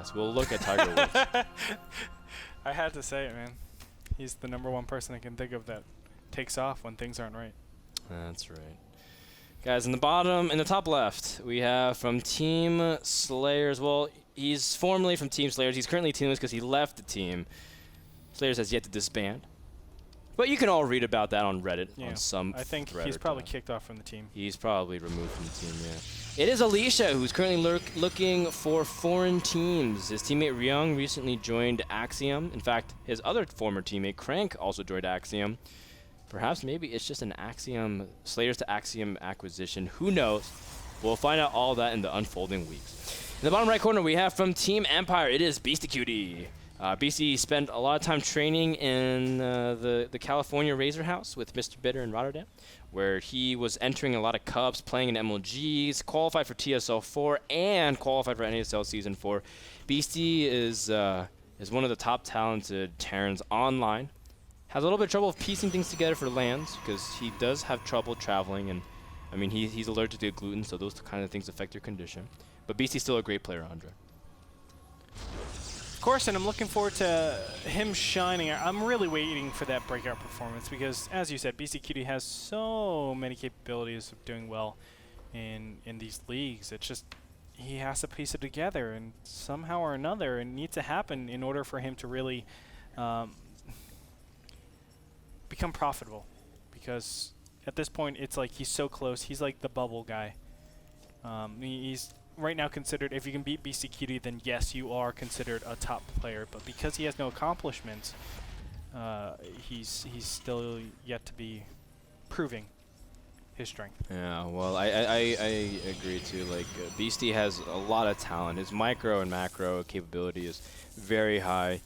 podcast. We'll look at Tiger Woods. I had to say it, man. He's the #1 person I can think of that takes off when things aren't right. That's right. Guys, in the top left, we have from Team Slayers. Well, he's formerly from Team Slayers. He's currently teamless because he left the team. Slayers has yet to disband. But you can all read about that on Reddit on some I think he's probably kicked off from the team. He's probably removed from the team, yeah. It is Alicia who's currently looking for foreign teams. His teammate Ryung recently joined Axiom. In fact, his other former teammate Crank also joined Axiom. Perhaps maybe it's just an Axiom, Slayers to Axiom acquisition. Who knows? We'll find out all that in the unfolding weeks. In the bottom right corner, we have from Team Empire, it is BeastyQT. Beasty spent a lot of time training in the California Razor House with Mr. Bitter in Rotterdam, where he was entering a lot of cups, playing in MLGs, qualified for TSL 4, and qualified for NASL Season 4. Beasty is one of the top talented Terrans online. Has a little bit of trouble of piecing things together for LANs because he does have trouble traveling, and I mean he's allergic to gluten, so those kind of things affect your condition. But Beasty's still a great player, Andre. Of course, and I'm looking forward to him shining. I'm really waiting for that breakout performance because, as you said, BeastyQT has so many capabilities of doing well in these leagues. It's just he has to piece it together, and somehow or another, it needs to happen in order for him to really become profitable. Because at this point, it's like he's so close. He's like the bubble guy. He's right now considered, if you can beat BeastyQT, then yes, you are considered a top player. But because he has no accomplishments, he's still yet to be proving his strength. Yeah, well, I agree too. Like Beasty has a lot of talent. His micro and macro capability is very high.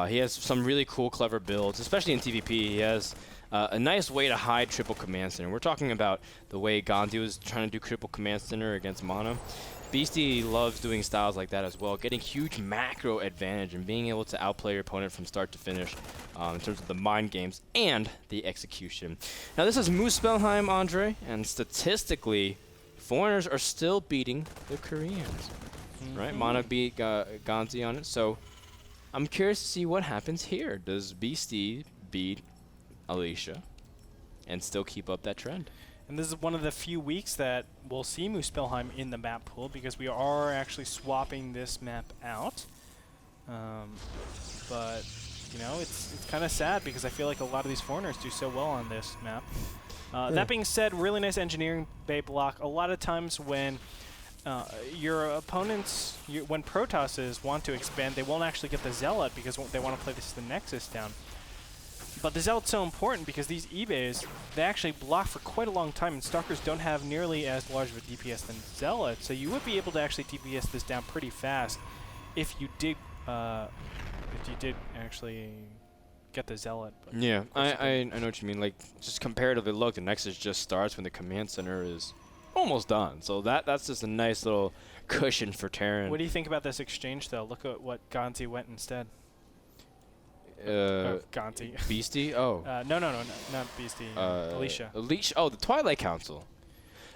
He has some really cool, clever builds, especially in TVP. He has a nice way to hide triple command center. We're talking about the way Gandhi was trying to do triple command center against Mono. Beasty loves doing styles like that as well, getting huge macro advantage and being able to outplay your opponent from start to finish in terms of the mind games and the execution. Now this is Muspelheim, Andre, and statistically, foreigners are still beating the Koreans. Right? Mono beat Gandhi on it, so I'm curious to see what happens here. Does Beasty beat Alicia and still keep up that trend? And this is one of the few weeks that we'll see Muspelheim in the map pool because we are actually swapping this map out. But, you know, it's kind of sad because I feel like a lot of these foreigners do so well on this map. That being said, really nice engineering bay block. A lot of times when your opponents, when Protosses want to expand, they won't actually get the Zealot because they want to play this the Nexus down. But the Zealot's so important because these eBays, they actually block for quite a long time, and Stalkers don't have nearly as large of a DPS than Zealot, so you would be able to actually DPS this down pretty fast if you did actually get the Zealot. But yeah, I know what you mean. Like, just comparatively, look, the Nexus just starts when the command center is almost done, so that's just a nice little cushion for Terran. What do you think about this exchange, though? Look at what Gonzi went instead. Gonzi. Beasty? Oh. No, not Beasty. Alicia. Alicia. Oh, the Twilight Council.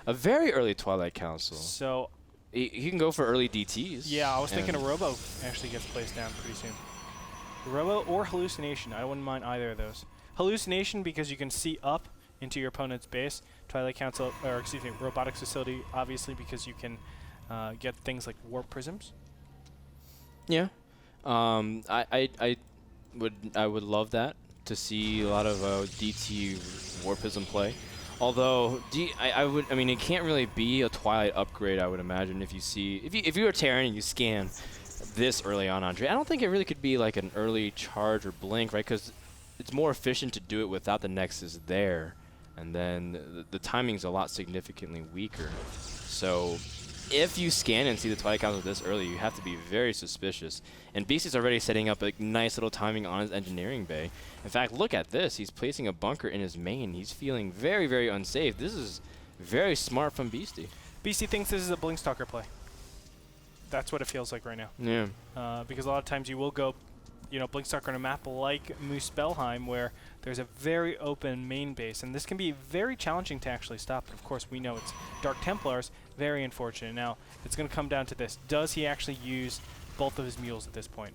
A very early Twilight Council. So he can go for early DTs. Yeah, I was thinking a Robo actually gets placed down pretty soon. Robo or Hallucination. I wouldn't mind either of those. Hallucination because you can see up into your opponent's base. Twilight Council, or excuse me, Robotics Facility, obviously because you can get things like Warp Prisms. Yeah. I would love that, to see a lot of DT Warpism play. Although I mean it can't really be a Twilight upgrade, I would imagine, if you were Terran and you scan this early on, Andre. I don't think it really could be like an early charge or blink, right? Because it's more efficient to do it without the Nexus there, and then the timing's a lot significantly weaker. So if you scan and see the Twilight Council this early, you have to be very suspicious. And Beasty's already setting up a nice little timing on his engineering bay. In fact, look at this. He's placing a bunker in his main. He's feeling very, very unsafe. This is very smart from Beasty. Beasty thinks this is a Blinkstalker play. That's what it feels like right now. Yeah. Because a lot of times you will go, Blinkstalker on a map like Muspelheim, where there's a very open main base, and this can be very challenging to actually stop. But of course, we know it's Dark Templars. Very unfortunate. Now, it's going to come down to this. Does he actually use both of his mules at this point.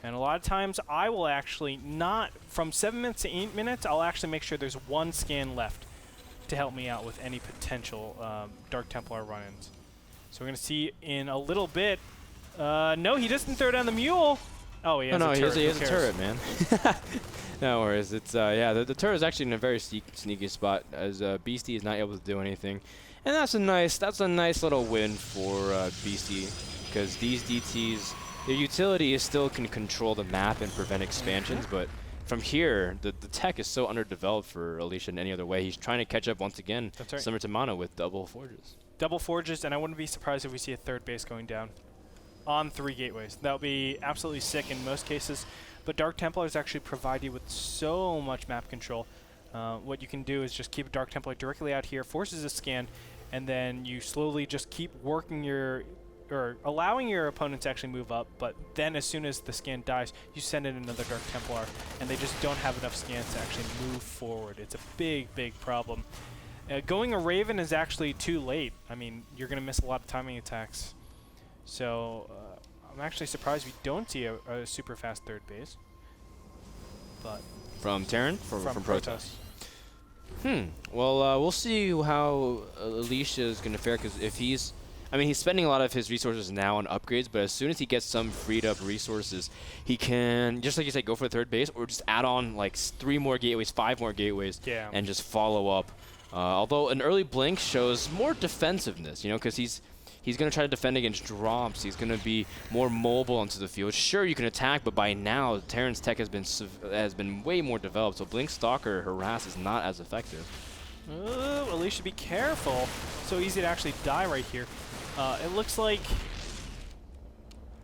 And a lot of times I will actually not, from 7 minutes to 8 minutes, I'll actually make sure there's one scan left to help me out with any potential Dark Templar run-ins. So we're going to see in a little bit. No, he doesn't throw down the mule. Oh, he has a turret. He has a turret, man. No worries. It's yeah, the turret is actually in a very sneaky spot, as Beasty is not able to do anything, and that's a nice little win for Beasty, because these DTs, their utility is still can control the map and prevent expansions, but from here, the tech is so underdeveloped for Alicia in any other way. He's trying to catch up once again, similar to Mono with double forges. Double forges, and I wouldn't be surprised if we see a third base going down on 3 gateways. That would be absolutely sick in most cases, but Dark Templars actually provide you with so much map control. What you can do is just keep a Dark Templar directly out here, forces a scan, and then you slowly just keep working or allowing your opponent to actually move up, but then as soon as the scan dies, you send in another Dark Templar, and they just don't have enough scans to actually move forward. It's a big, big problem. Going a Raven is actually too late. I mean, you're going to miss a lot of timing attacks. So I'm actually surprised we don't see a super fast third base. But from Terran? From Protoss. Well, we'll see how Alicia is going to fare, because if he's spending a lot of his resources now on upgrades, but as soon as he gets some freed up resources, he can, just like you said, go for the third base, or just add on like 3 more gateways, 5 more gateways, and just follow up. Although an early blink shows more defensive-ness, you know, because he's going to try to defend against drops. He's going to be more mobile onto the field. Sure, you can attack, but by now, Terran's tech has been way more developed, so Blink Stalker Harass is not as effective. Ooh, Alicia, be careful. So easy to actually die right here. It looks like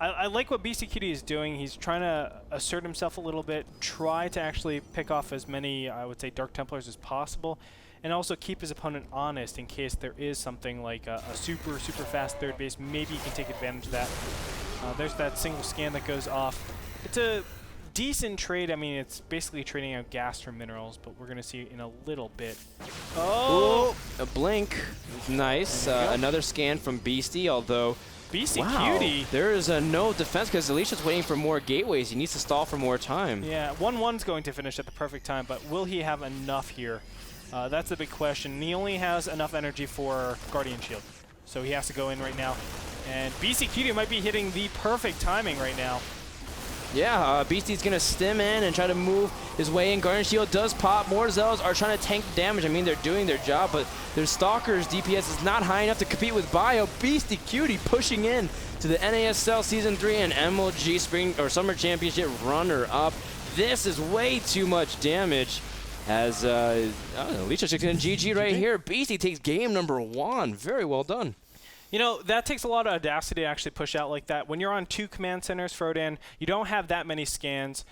I like what BeastyQT is doing. He's trying to assert himself a little bit, try to actually pick off as many, I would say, Dark Templars as possible, and also keep his opponent honest in case there is something like a super fast third base. Maybe he can take advantage of that. There's that single scan that goes off. It's a decent trade. I mean, it's basically trading out gas for minerals, but we're going to see in a little bit. Oh! Ooh, a blink. Nice. Another scan from Beasty, although BeastyQT. There is no defense because Alicia's waiting for more gateways. He needs to stall for more time. Yeah, 1-1's going to finish at the perfect time, but will he have enough here? That's the big question. And he only has enough energy for Guardian Shield, so he has to go in right now. And BeastyQT might be hitting the perfect timing right now. Yeah, Beasty's going to stem in and try to move his way in. Guardian Shield does pop. More Zells are trying to tank damage. I mean, they're doing their job, but their Stalker's DPS is not high enough to compete with Bio. BeastyQT pushing in to the NASL Season 3 and MLG Spring or Summer Championship runner-up. This is way too much damage as Alicia checks in GG right here. Beasty takes game number 1. Very well done. You know, that takes a lot of audacity to actually push out like that. When you're on 2 command centers, Frodan, you don't have that many scans.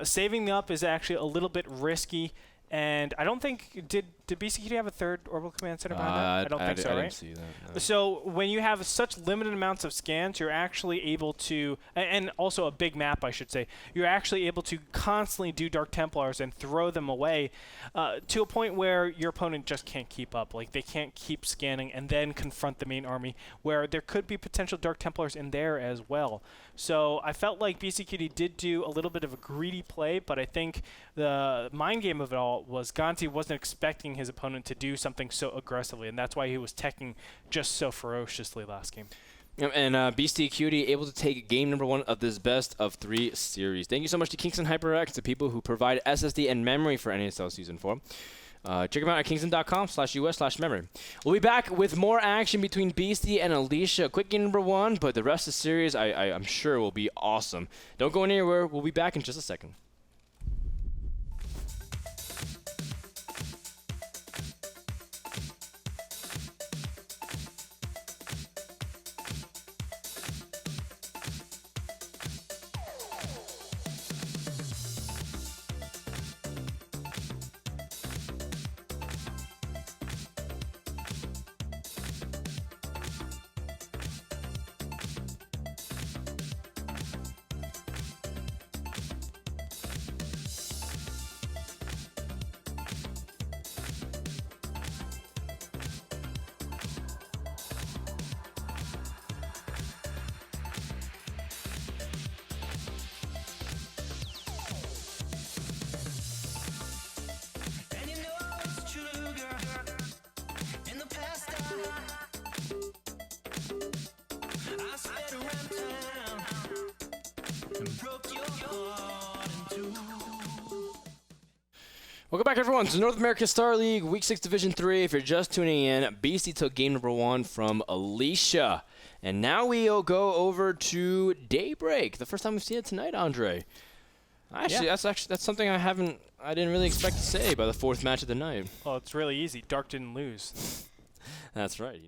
Saving up is actually a little bit risky. And I don't think, did BeastyQT have a 3rd orbital command center behind that? I don't think so, right? I didn't see that, no. So when you have such limited amounts of scans, you're actually able to, and also a big map, I should say, you're actually able to constantly do Dark Templars and throw them away to a point where your opponent just can't keep up. Like, they can't keep scanning and then confront the main army, where there could be potential Dark Templars in there as well. So I felt like BeastyQT did do a little bit of a greedy play, but I think the mind game of it all was Gonti wasn't expecting his opponent to do something so aggressively, and that's why he was teching just so ferociously last game. And BeastyQT able to take game number 1 of this best of 3 series. Thank you so much to Kingston HyperX, the people who provide SSD and memory for NASL Season 4. Check them out at kingston.com/US/memory. We'll be back with more action between Beasty and Alicia. Quick game number 1, but the rest of the series I'm sure will be awesome. Don't go anywhere. We'll be back in just a second. Welcome back, everyone, to North America Star League Week 6 Division 3. If you're just tuning in, Beastie took game number 1 from Alicia. And now we'll go over to Daybreak. The first time we've seen it tonight, Andre. Actually, that's something I didn't really expect to say by the 4th match of the night. Well, it's really easy. Dark didn't lose. That's right.